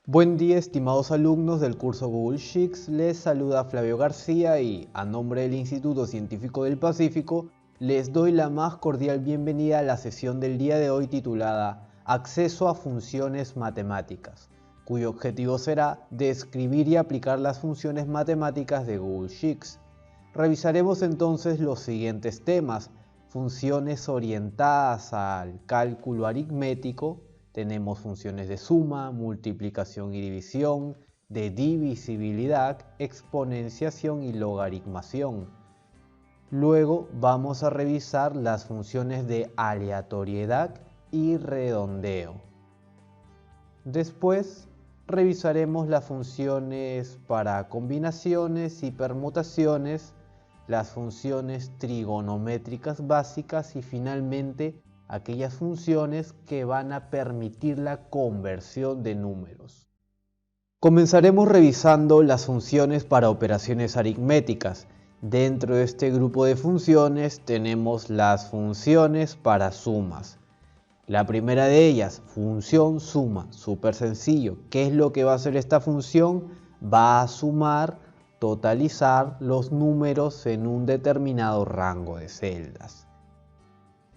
Buen día, estimados alumnos del curso Google Sheets. Les saluda Flavio García y, a nombre del Instituto Científico del Pacífico, les doy la más cordial bienvenida a la sesión del día de hoy titulada Acceso a funciones matemáticas, cuyo objetivo será describir y aplicar las funciones matemáticas de Google Sheets. Revisaremos entonces los siguientes temas: funciones orientadas al cálculo aritmético. Tenemos funciones de suma, multiplicación y división, de divisibilidad, exponenciación y logaritmación. Luego vamos a revisar las funciones de aleatoriedad y redondeo. Después revisaremos las funciones para combinaciones y permutaciones, las funciones trigonométricas básicas y finalmente aquellas funciones que van a permitir la conversión de números. Comenzaremos revisando las funciones para operaciones aritméticas. Dentro de este grupo de funciones tenemos las funciones para sumas. La primera de ellas, función suma, súper sencillo. ¿Qué es lo que va a hacer esta función? Va a sumar, totalizar los números en un determinado rango de celdas.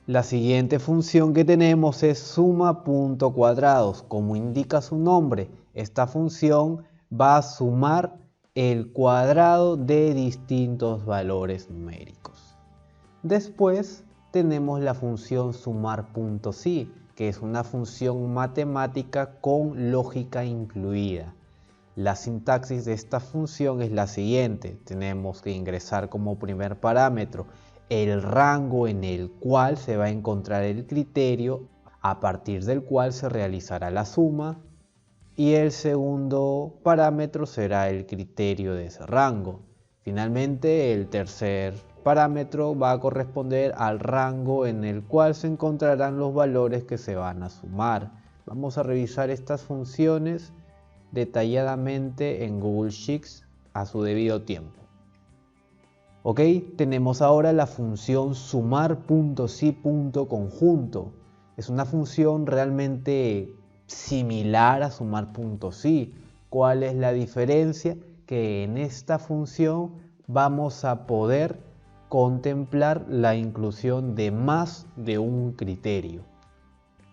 La siguiente función que tenemos es suma punto cuadrados. Como indica su nombre, esta función va a sumar el cuadrado de distintos valores numéricos. Después tenemos la función sumar punto sí, que es una función matemática con lógica incluida. La sintaxis de esta función es la siguiente. Tenemos que ingresar como primer parámetro el rango en el cual se va a encontrar el criterio a partir del cual se realizará la suma, y el segundo parámetro será el criterio de ese rango. Finalmente, el tercer parámetro va a corresponder al rango en el cual se encontrarán los valores que se van a sumar. Vamos a revisar estas funciones detalladamente en Google Sheets a su debido tiempo. Ok, tenemos ahora la función sumar.sí.conjunto. Es una función realmente similar a sumar.sí. ¿Cuál es la diferencia? Que en esta función vamos a poder contemplar la inclusión de más de un criterio.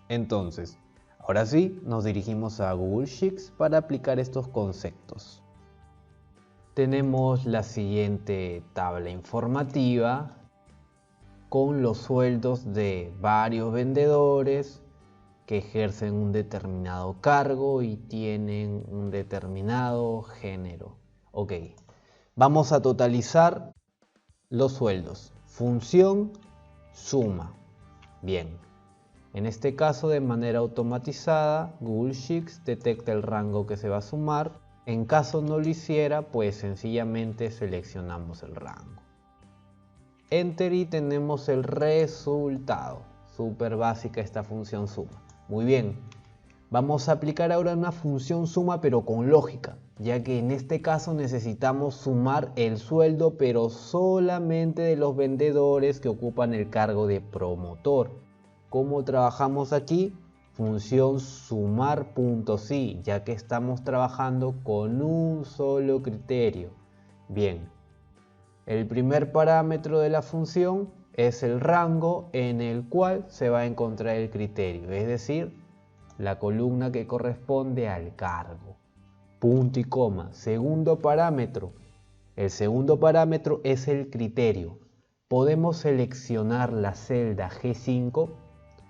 Entonces, ahora sí, nos dirigimos a Google Sheets para aplicar estos conceptos. Tenemos la siguiente tabla informativa con los sueldos de varios vendedores que ejercen un determinado cargo y tienen un determinado género. Ok, vamos a totalizar los sueldos. Función suma. Bien, en este caso de manera automatizada Google Sheets detecta el rango que se va a sumar. En caso no lo hiciera, pues sencillamente seleccionamos el rango. Enter y tenemos el resultado. Súper básica esta función suma. Muy bien, vamos a aplicar ahora una función suma pero con lógica, ya que en este caso necesitamos sumar el sueldo pero solamente de los vendedores que ocupan el cargo de promotor. ¿Cómo trabajamos aquí? Función sumar.sí, ya que estamos trabajando con un solo criterio. Bien, el primer parámetro de la función es el rango en el cual se va a encontrar el criterio, es decir, la columna que corresponde al cargo. Punto y coma. Segundo parámetro. El segundo parámetro es el criterio. Podemos seleccionar la celda G5,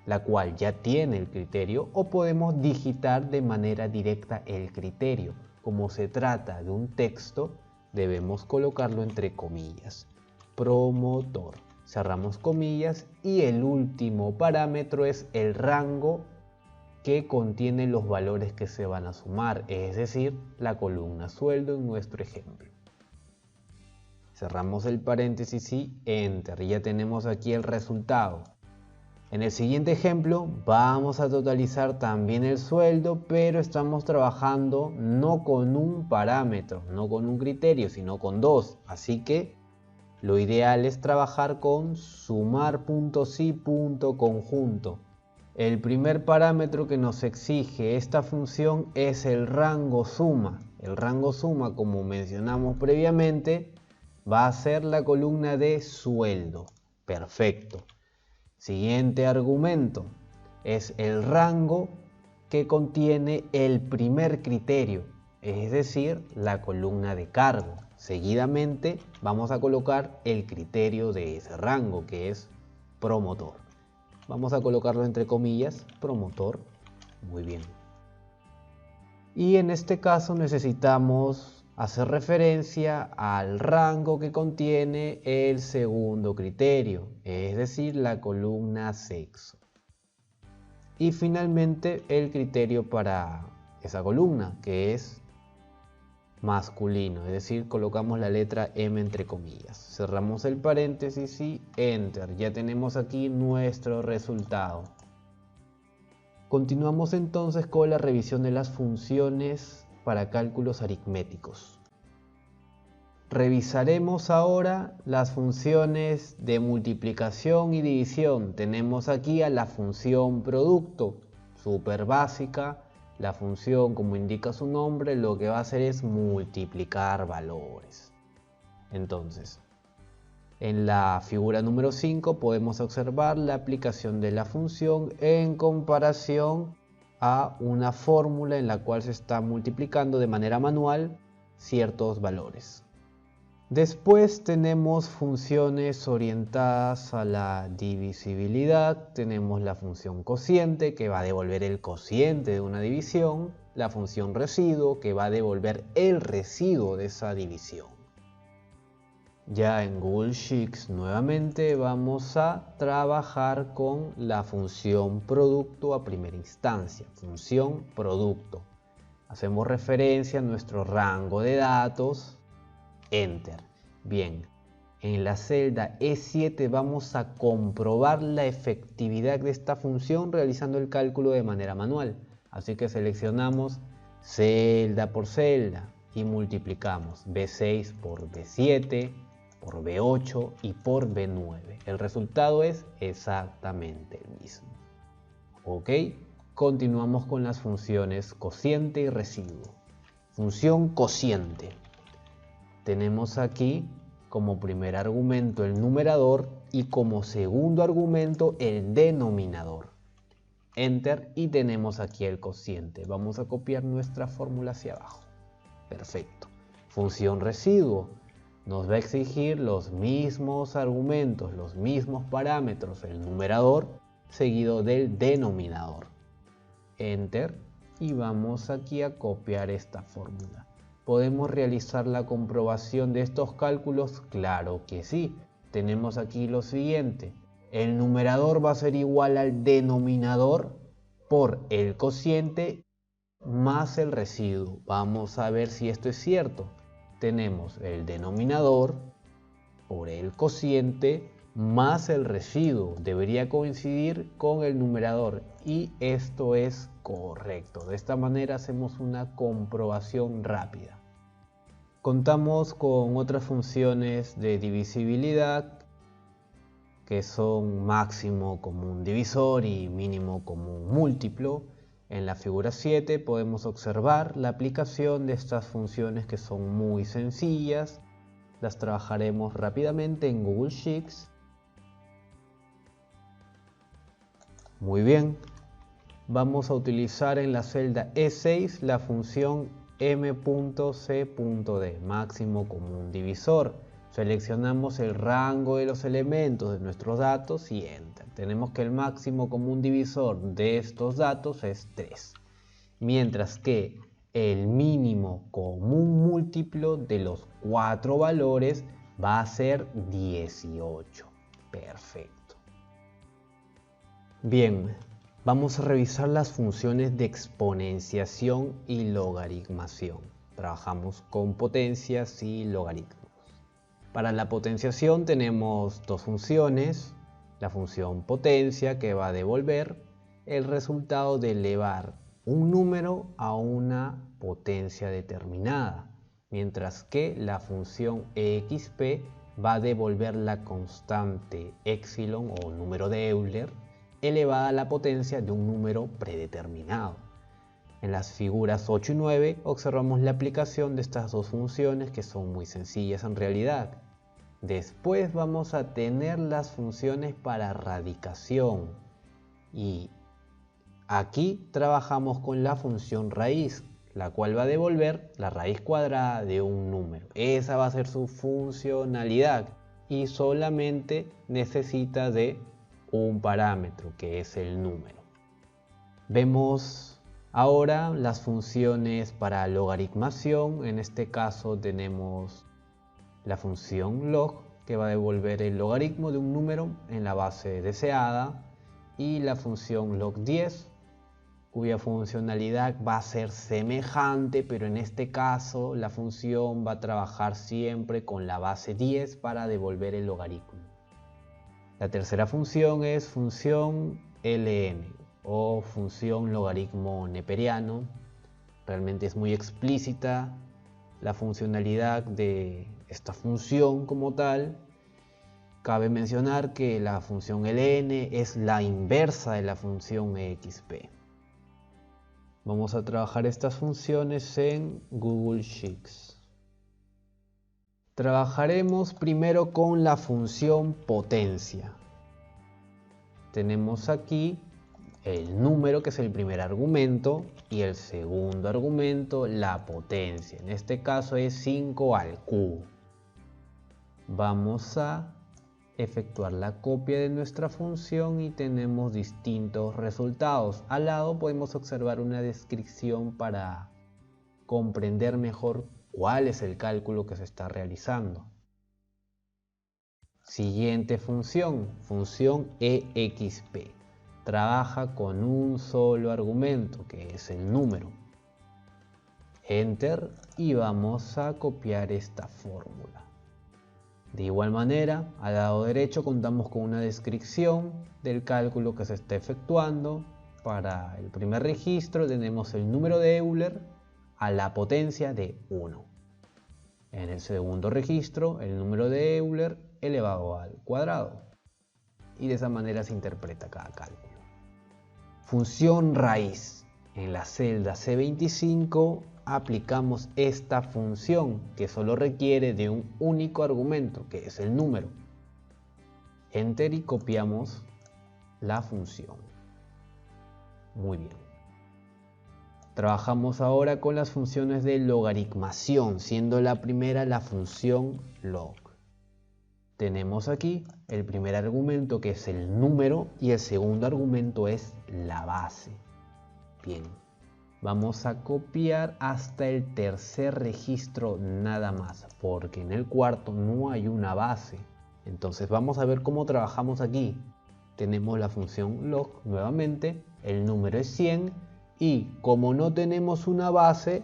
la cual ya tiene el criterio, o podemos digitar de manera directa el criterio. Como se trata de un texto, debemos colocarlo entre comillas. Promotor. Cerramos comillas y el último parámetro es el rango que contiene los valores que se van a sumar, es decir, la columna sueldo en nuestro ejemplo. Cerramos el paréntesis y enter. Ya tenemos aquí el resultado. En el siguiente ejemplo vamos a totalizar también el sueldo, pero estamos trabajando no con un parámetro, no con un criterio, sino con dos. Así que lo ideal es trabajar con sumar.sí.conjunto. El primer parámetro que nos exige esta función es el rango suma. El rango suma, como mencionamos previamente, va a ser la columna de sueldo. Perfecto. Siguiente argumento es el rango que contiene el primer criterio, es decir, la columna de cargo. Seguidamente vamos a colocar el criterio de ese rango, que es promotor. Vamos a colocarlo entre comillas, promotor. Muy bien. Y en este caso necesitamos hacer referencia al rango que contiene el segundo criterio, es decir, la columna sexo. Y finalmente el criterio para esa columna, que es masculino, es decir, colocamos la letra M entre comillas. Cerramos el paréntesis y Enter. Ya tenemos aquí nuestro resultado. Continuamos entonces con la revisión de las funciones para cálculos aritméticos. Revisaremos ahora las funciones de multiplicación y división. Tenemos aquí a la función producto, súper básica. La función, como indica su nombre, lo que va a hacer es multiplicar valores. Entonces, en la figura número 5 podemos observar la aplicación de la función en comparación a una fórmula en la cual se está multiplicando de manera manual ciertos valores. Después tenemos funciones orientadas a la divisibilidad. Tenemos la función cociente, que va a devolver el cociente de una división. La función residuo, que va a devolver el residuo de esa división. Ya en Google Sheets nuevamente vamos a trabajar con la función producto a primera instancia. Función producto. Hacemos referencia a nuestro rango de datos. Enter. Bien, en la celda E7 vamos a comprobar la efectividad de esta función realizando el cálculo de manera manual. Así que seleccionamos celda por celda y multiplicamos B6 por B7, por B8 y por B9. El resultado es exactamente el mismo. Ok, continuamos con las funciones cociente y residuo. Función cociente. Tenemos aquí como primer argumento el numerador y como segundo argumento el denominador. Enter y tenemos aquí el cociente. Vamos a copiar nuestra fórmula hacia abajo. Perfecto. Función residuo. Nos va a exigir los mismos argumentos, los mismos parámetros, el numerador seguido del denominador. Enter y vamos aquí a copiar esta fórmula. ¿Podemos realizar la comprobación de estos cálculos? Claro que sí. Tenemos aquí lo siguiente. El numerador va a ser igual al denominador por el cociente más el residuo. Vamos a ver si esto es cierto. Tenemos el denominador por el cociente más el residuo. Debería coincidir con el numerador y esto es correcto. De esta manera hacemos una comprobación rápida. Contamos con otras funciones de divisibilidad que son máximo común divisor y mínimo común múltiplo. En la figura 7 podemos observar la aplicación de estas funciones que son muy sencillas. Las trabajaremos rápidamente en Google Sheets. Muy bien. Vamos a utilizar en la celda E6 la función m.c.d, máximo común divisor. Seleccionamos el rango de los elementos de nuestros datos y Enter. Tenemos que el máximo común divisor de estos datos es 3, mientras que el mínimo común múltiplo de los 4 valores va a ser 18. Perfecto. Bien. Vamos a revisar las funciones de exponenciación y logaritmación. Trabajamos con potencias y logaritmos. Para la potenciación tenemos dos funciones. La función potencia, que va a devolver el resultado de elevar un número a una potencia determinada, mientras que la función exp va a devolver la constante epsilon o número de Euler elevada a la potencia de un número predeterminado. En las figuras 8 y 9 observamos la aplicación de estas dos funciones que son muy sencillas en realidad. Después vamos a tener las funciones para radicación y aquí trabajamos con la función raíz, la cual va a devolver la raíz cuadrada de un número. Esa va a ser su funcionalidad y solamente necesita de un parámetro que es el número. Vemos ahora las funciones para logaritmación. En este caso tenemos la función log, que va a devolver el logaritmo de un número en la base deseada, y la función log10, cuya funcionalidad va a ser semejante, pero en este caso la función va a trabajar siempre con la base 10 para devolver el logaritmo. La tercera función es función ln o función logaritmo neperiano. Realmente es muy explícita la funcionalidad de esta función como tal. Cabe mencionar que la función ln es la inversa de la función exp. Vamos a trabajar estas funciones en Google Sheets. Trabajaremos primero con la función potencia. Tenemos aquí el número, que es el primer argumento, y el segundo argumento, la potencia. En este caso es 5 al cubo. Vamos a efectuar la copia de nuestra función y tenemos distintos resultados. Al lado podemos observar una descripción para comprender mejor cuál es el cálculo que se está realizando. Siguiente función, función exp. Trabaja con un solo argumento, que es el número. Enter y vamos a copiar esta fórmula. De igual manera, al lado derecho contamos con una descripción del cálculo que se está efectuando. Para el primer registro tenemos el número de Euler a la potencia de 1. En el segundo registro, el número de Euler elevado al cuadrado. Y de esa manera se interpreta cada cálculo. Función raíz. En la celda C25 aplicamos esta función que solo requiere de un único argumento, que es el número. Enter y copiamos la función. Muy bien. Trabajamos ahora con las funciones de logaritmación, siendo la primera la función log. Tenemos aquí el primer argumento, que es el número, y el segundo argumento es la base. Bien, vamos a copiar hasta el tercer registro nada más, porque en el cuarto no hay una base. Entonces vamos a ver cómo trabajamos aquí. Tenemos la función log nuevamente, el número es 100 y como no tenemos una base,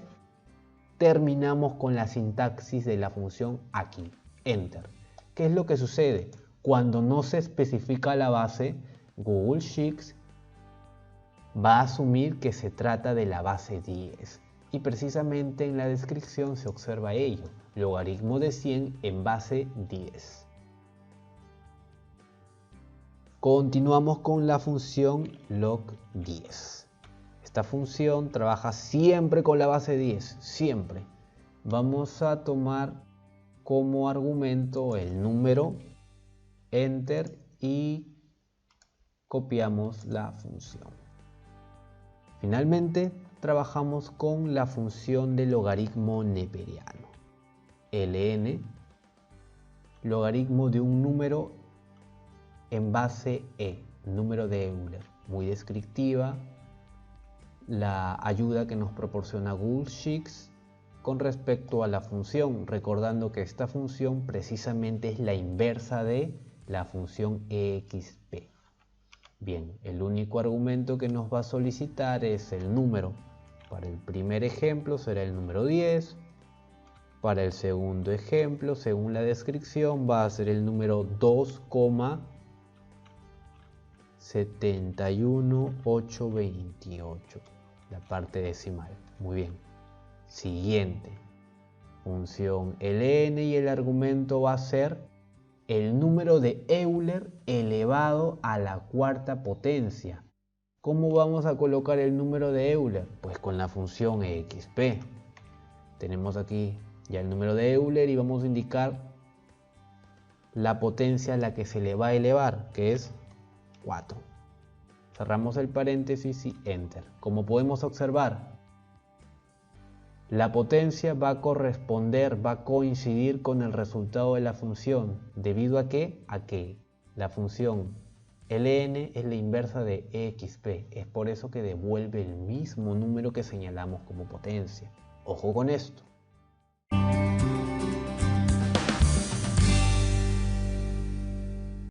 terminamos con la sintaxis de la función aquí, enter. ¿Qué es lo que sucede? Cuando no se especifica la base, Google Sheets va a asumir que se trata de la base 10. Y precisamente en la descripción se observa ello, logaritmo de 100 en base 10. Continuamos con la función log10. Esta función trabaja siempre con la base 10, siempre. Vamos a tomar como argumento el número, enter y copiamos la función. Finalmente trabajamos con la función de logaritmo neperiano. ln, logaritmo de un número en base e, número de Euler. Muy descriptiva la ayuda que nos proporciona Google Sheets con respecto a la función, recordando que esta función precisamente es la inversa de la función exp. Bien, el único argumento que nos va a solicitar es el número. Para el primer ejemplo será el número 10. Para el segundo ejemplo, según la descripción, va a ser el número 2,71828, la parte decimal. Muy bien. Siguiente. Función ln y el argumento va a ser el número de Euler elevado a la cuarta potencia. ¿Cómo vamos a colocar el número de Euler? Pues con la función exp. Tenemos aquí ya el número de Euler y vamos a indicar la potencia a la que se le va a elevar, que es 4. Cerramos el paréntesis y Enter. Como podemos observar, la potencia va a corresponder, va a coincidir con el resultado de la función. ¿Debido a qué? A que la función ln es la inversa de exp. Es por eso que devuelve el mismo número que señalamos como potencia. Ojo con esto.